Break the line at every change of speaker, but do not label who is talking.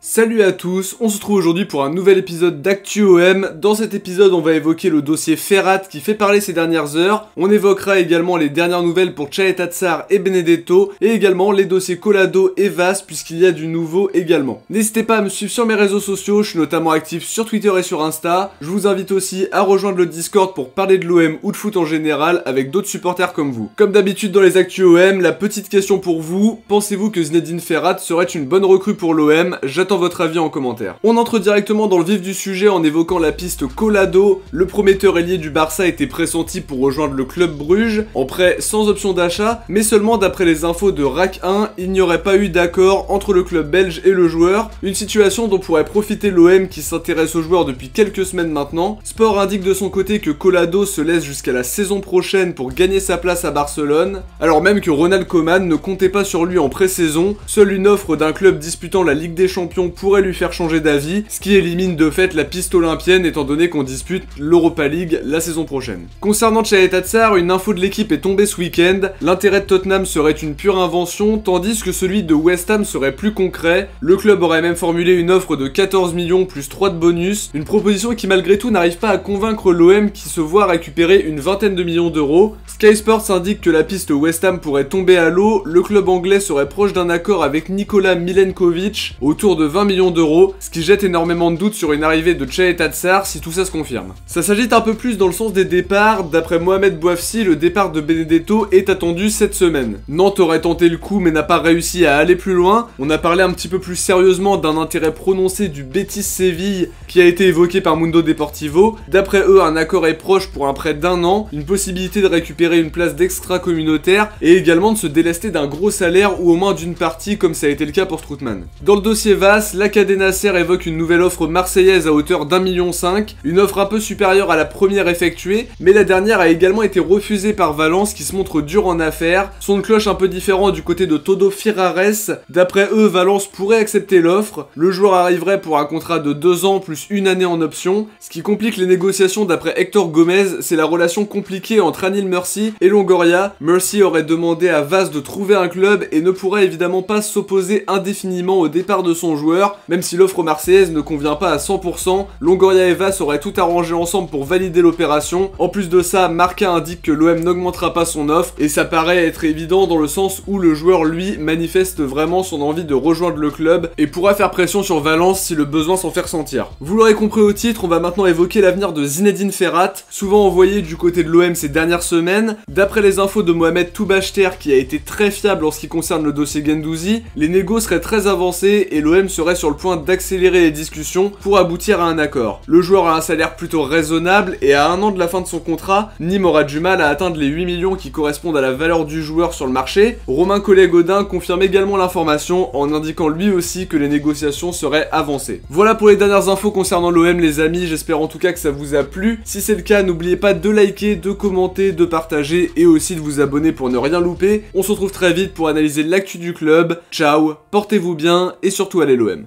Salut à tous, on se retrouve aujourd'hui pour un nouvel épisode d'Actu OM. Dans cet épisode, on va évoquer le dossier Ferrat qui fait parler ces dernières heures. On évoquera également les dernières nouvelles pour Tchaeta Tsar et Benedetto, et également les dossiers Collado et Vas, puisqu'il y a du nouveau également. N'hésitez pas à me suivre sur mes réseaux sociaux, je suis notamment actif sur Twitter et sur Insta. Je vous invite aussi à rejoindre le Discord pour parler de l'OM ou de foot en général avec d'autres supporters comme vous. Comme d'habitude dans les Actu OM, la petite question pour vous, pensez-vous que Zinedine Ferrat serait une bonne recrue pour l'OM? J'attends votre avis en commentaire. On entre directement dans le vif du sujet en évoquant la piste Collado. Le prometteur ailier du Barça était pressenti pour rejoindre le club Bruges, en prêt sans option d'achat, mais seulement d'après les infos de RAC 1, il n'y aurait pas eu d'accord entre le club belge et le joueur, une situation dont pourrait profiter l'OM qui s'intéresse au joueur depuis quelques semaines maintenant. Sport indique de son côté que Collado se laisse jusqu'à la saison prochaine pour gagner sa place à Barcelone, alors même que Ronald Koeman ne comptait pas sur lui en pré-saison. Seule une offre d'un club disputant la Ligue des Champions pourrait lui faire changer d'avis, ce qui élimine de fait la piste olympienne étant donné qu'on dispute l'Europa League la saison prochaine. Concernant Tchaeta Tsar, une info de l'équipe est tombée ce week-end. L'intérêt de Tottenham serait une pure invention, tandis que celui de West Ham serait plus concret. Le club aurait même formulé une offre de 14 millions plus 3 de bonus, une proposition qui malgré tout n'arrive pas à convaincre l'OM qui se voit récupérer une vingtaine de millions d'euros. Sky Sports indique que la piste West Ham pourrait tomber à l'eau, le club anglais serait proche d'un accord avec Nikola Milenkovic autour de 20 millions d'euros, ce qui jette énormément de doutes sur une arrivée de Tchaeta Tsar si tout ça se confirme. Ça s'agite un peu plus dans le sens des départs. D'après Mohamed Bouafsi, le départ de Benedetto est attendu cette semaine. Nantes aurait tenté le coup mais n'a pas réussi à aller plus loin. On a parlé un petit peu plus sérieusement d'un intérêt prononcé du Betis Séville qui a été évoqué par Mundo Deportivo. D'après eux, un accord est proche pour un prêt d'1 an, une possibilité de récupérer une place d'extra-communautaire et également de se délester d'un gros salaire ou au moins d'une partie comme ça a été le cas pour Strootman. Dans le dossier Vas, la Cadena Ser évoque une nouvelle offre marseillaise à hauteur d'1,5 million, une offre un peu supérieure à la première effectuée, mais la dernière a également été refusée par Valence qui se montre dur en affaires. Son de cloche un peu différent du côté de Todo Firares. D'après eux, Valence pourrait accepter l'offre. Le joueur arriverait pour un contrat de 2 ans plus 1 année en option. Ce qui complique les négociations d'après Hector Gomez, c'est la relation compliquée entre Anil Murcy et Longoria. Murcy aurait demandé à Vas de trouver un club et ne pourrait évidemment pas s'opposer indéfiniment au départ de son joueur, même si l'offre marseillaise ne convient pas à 100%, Longoria et Vas auraient tout arrangé ensemble pour valider l'opération. En plus de ça, Marca indique que l'OM n'augmentera pas son offre, et ça paraît être évident dans le sens où le joueur, lui, manifeste vraiment son envie de rejoindre le club et pourra faire pression sur Valence si le besoin s'en fait ressentir. Vous l'aurez compris au titre, on va maintenant évoquer l'avenir de Zinedine Ferrat, souvent envoyé du côté de l'OM ces dernières semaines. D'après les infos de Mohamed Toubachter, qui a été très fiable en ce qui concerne le dossier Guendouzi, les négos seraient très avancés et l'OM serait sur le point d'accélérer les discussions pour aboutir à un accord. Le joueur a un salaire plutôt raisonnable et à 1 an de la fin de son contrat, Nîmes aura du mal à atteindre les 8 millions qui correspondent à la valeur du joueur sur le marché. Romain Collet-Godin confirme également l'information en indiquant lui aussi que les négociations seraient avancées. Voilà pour les dernières infos concernant l'OM les amis, j'espère en tout cas que ça vous a plu. Si c'est le cas, n'oubliez pas de liker, de commenter, de partager et aussi de vous abonner pour ne rien louper. On se retrouve très vite pour analyser l'actu du club. Ciao, portez-vous bien et surtout allez l'OM.